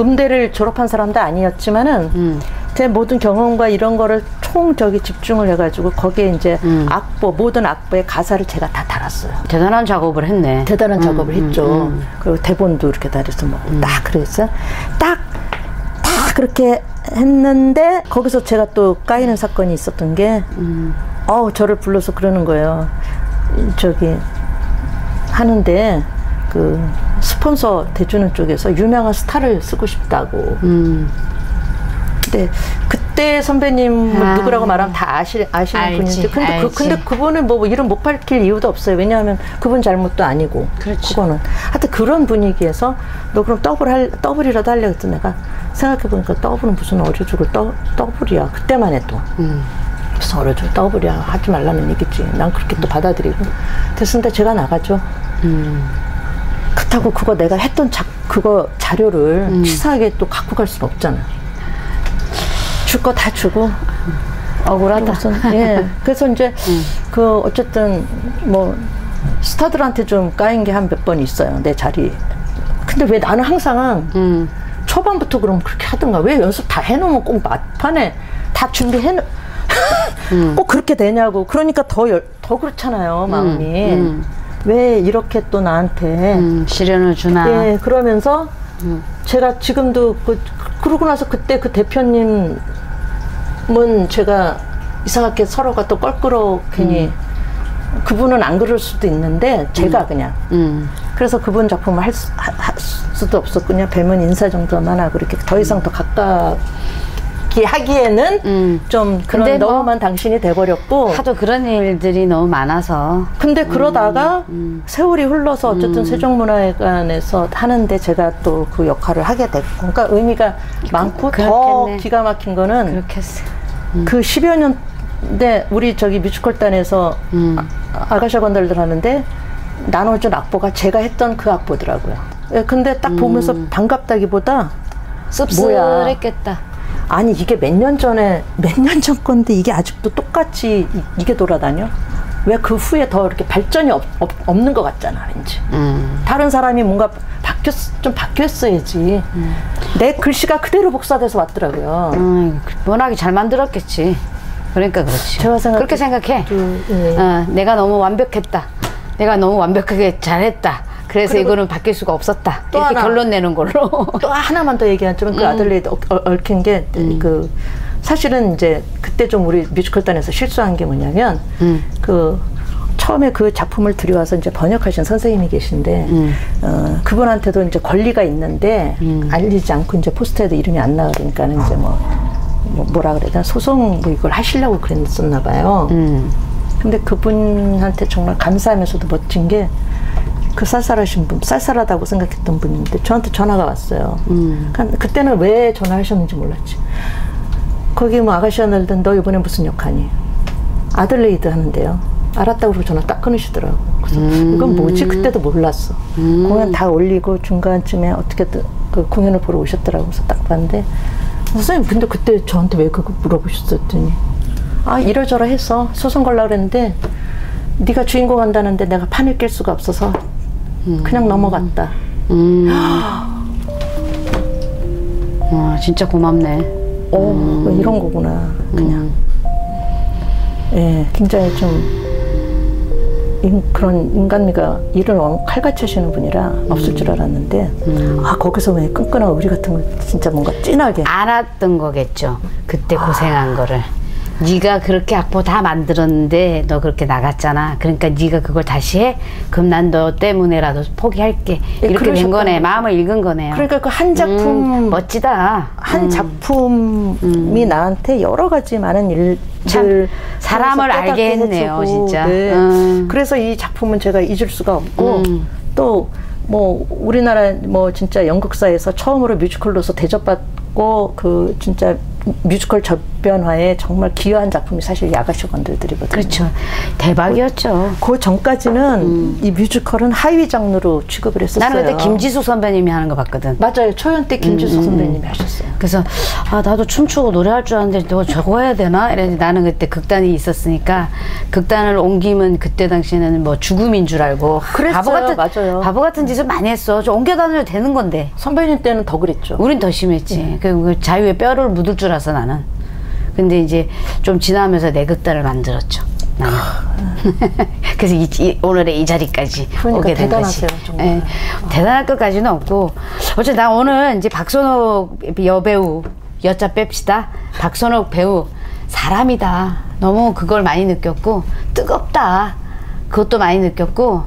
음대를 졸업한 사람도 아니었지만은 제 모든 경험과 이런 거를 총 집중을 해가지고 거기에 이제 악보 모든 악보의 가사를 제가 다 달았어요. 대단한 작업을 했네. 대단한 작업을 했죠. 그리고 대본도 이렇게 달아서 뭐 딱 그랬어요. 딱 그렇게 했는데 거기서 제가 또 까이는 사건이 있었던 게 저를 불러서 그러는 거예요. 하는데 그 스폰서 대주는 쪽에서 유명한 스타를 쓰고 싶다고. 근데 그때 선배님을 누구라고 말하면 다 아시는 분인데 근데 그분은 뭐 이름 못 밝힐 이유도 없어요. 왜냐하면 그분 잘못도 아니고. 그렇지. 그거는 하여튼 그런 분위기에서 너 그럼 더블이라도 하려고 했더니 내가 생각해보니까 더블은 무슨 어려 죽을 더블이야. 그때만 해도 무슨 어려 죽을 더블이야 하지 말라는 얘기지. 난 그렇게 또 받아들이고 됐는데 제가 나가죠. 그렇다고 그거 내가 했던 그거 자료를 치사하게 또 갖고 갈 수는 없잖아. 줄 거 다 주고 억울하다. 예. 그래서 이제 그 어쨌든 뭐 스타들한테 좀 까인 게 한 몇 번 있어요. 내 자리. 근데 왜 나는 항상 초반부터 그럼 그렇게 하든가 왜 연습 다 해놓으면 꼭 막판에 다 준비해놓 꼭 그렇게 되냐고. 그러니까 더 그렇잖아요. 마음이. 왜 이렇게 또 나한테 시련을 주나. 예. 그러면서 제가 지금도 그러고 나서 그때 그 대표님은 제가 이상하게 서로가 또 껄끄러워 괜히 그분은 안 그럴 수도 있는데 제가 그냥 그래서 그분 작품을 할 수도 없었고 그냥 뵈면 인사 정도만 하고 이렇게 더 이상 더 가깝게 하기에는 좀 그런 너무만 당신이 돼버렸고 하도 그런 일들이 너무 많아서 근데 그러다가 세월이 흘러서 어쨌든 세종문화회관에서 하는데 제가 또 그 역할을 하게 됐고 그러니까 의미가 많고 더 기가 막힌 거는 그렇겠어요. 그 10여 년대 우리 저기 뮤지컬단에서 아가샤 건달들 하는데 나눠준 악보가 제가 했던 그 악보더라고요. 예, 근데 딱 보면서 반갑다기보다 씁쓸했겠다. 아니 이게 몇 년 전 건데 이게 아직도 똑같이 이게 돌아다녀? 왜 그 후에 더 이렇게 발전이 없는 것 같잖아 왠지. 다른 사람이 뭔가 좀 바뀌었어야지. 내 글씨가 그대로 복사돼서 왔더라고요. 워낙에 잘 만들었겠지. 그러니까 그렇지. 제가 그렇게 생각해. 내가 너무 완벽했다. 내가 너무 완벽하게 잘했다. 그래서 이거는 바뀔 수가 없었다. 이렇게 하나, 결론 내는 걸로. 또 하나만 더 얘기하자면 그 아들레이드 얽힌 게 그 사실은 이제 그때 좀 우리 뮤지컬단에서 실수한 게 뭐냐면 그 처음에 그 작품을 들여와서 이제 번역하신 선생님이 계신데 그분한테도 이제 권리가 있는데 알리지 않고 이제 포스터에도 이름이 안 나가니까는 이제 뭐라 그래야 되나 소송 뭐 이걸 하시려고 그랬었나 봐요. 근데 그분한테 정말 감사하면서도 멋진 게 그 쌀쌀하신 분, 쌀쌀하다고 생각했던 분인데 저한테 전화가 왔어요. 그때는 왜 전화하셨는지 몰랐지. 거기 뭐 아가씨가 날던 너 이번에 무슨 역하니? 아들레이드 하는데요. 알았다고 그러고 전화 딱 끊으시더라고. 그래서 이건 뭐지? 그때도 몰랐어. 공연 다 올리고 중간쯤에 어떻게든 그 공연을 보러 오셨더라고. 그래서 딱 봤는데 선생님 근데 그때 저한테 왜 그거 물어보셨더니 아 이러저러 해서 소송 걸려고 그랬는데 네가 주인공 한다는데 내가 판을 낄 수가 없어서 그냥 넘어갔다. 진짜 고맙네. 뭐 이런 거구나. 그냥 예, 굉장히 좀 그런 인간미가 일을 칼같이 하시는 분이라 없을 줄 알았는데 아 거기서 왜 끈끈한 의리 같은 걸 진짜 뭔가 진하게 알았던 거겠죠. 그때 고생한 거를. 네가 그렇게 악보 다 만들었는데 너 그렇게 나갔잖아. 그러니까 네가 그걸 다시 해? 그럼 난 너 때문에라도 포기할게. 이렇게 된 거네. 마음을 읽은 거네요. 그러니까 그 한 작품 멋지다. 한 작품이 나한테 여러 가지 많은 일들 사람을 알게 했네요, 진짜. 네. 그래서 이 작품은 제가 잊을 수가 없고 또 뭐 우리나라 뭐 진짜 연극사에서 처음으로 뮤지컬로서 대접받고 그 진짜 뮤지컬 저변화에 정말 기여한 작품이 사실 야가쇼 건달들이거든요. 그렇죠. 대박이었죠. 그 전까지는 이 뮤지컬은 하위 장르로 취급을 했었어요. 나는 그때 김지숙 선배님이 하는 거 봤거든. 맞아요. 초연 때 김지숙 선배님이 하셨어요. 그래서 아 나도 춤추고 노래할 줄 아는데 너 저거 해야 되나? 이랬는데 나는 그때 극단이 있었으니까 극단을 옮기면 그때 당시에는 뭐 죽음인 줄 알고 그랬어요. 맞아요. 바보 같은 짓을 많이 했어. 저 옮겨 다녀도 되는 건데. 선배님 때는 더 그랬죠. 우린 더 심했지. 그 자유의 뼈를 묻을 줄 알았어 나는. 근데 이제 좀 지나면서 내 극단을 만들었죠. 나는. 그래서 오늘의 이 자리까지 그러니까 오게 된 대단하세요, 거지. 정말. 예, 대단할 것까지는 없고 어쨌든 나 오늘 이제 박선옥 여배우 여자 뺍시다. 박선옥 배우 사람이다. 너무 그걸 많이 느꼈고 뜨겁다. 그것도 많이 느꼈고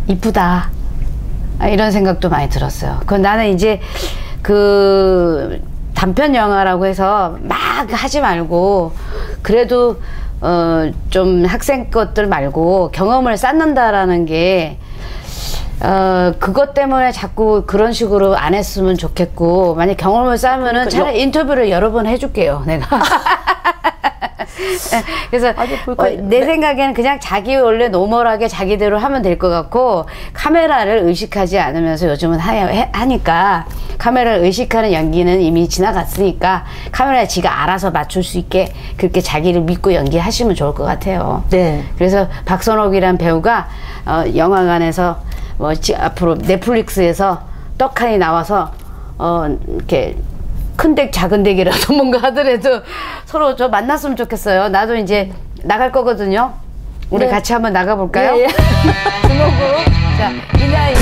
이쁘다. 이런 생각도 많이 들었어요. 그 나는 이제 그 단편 영화라고 해서 막 하지 말고 그래도 좀 학생 것들 말고 경험을 쌓는다라는 게 그것 때문에 자꾸 그런 식으로 안 했으면 좋겠고 만약 경험을 쌓으면은 차라리 인터뷰를 여러 번 해줄게요 내가. 그래서 내 생각에는 그냥 자기 원래 노멀하게 자기대로 하면 될 것 같고 카메라를 의식하지 않으면서 요즘은 하니까 카메라를 의식하는 연기는 이미 지나갔으니까 카메라에 지가 알아서 맞출 수 있게 그렇게 자기를 믿고 연기하시면 좋을 것 같아요. 네. 그래서 박선옥이란 배우가 영화관에서 뭐 앞으로 넷플릭스에서 떡하니 나와서 이렇게 큰 덱 작은 덱이라도 뭔가 하더라도 서로 저 만났으면 좋겠어요. 나도 이제 나갈 거거든요. 우리 네. 같이 한번 나가볼까요? 예, 예. 주먹으로. 자, 이 나이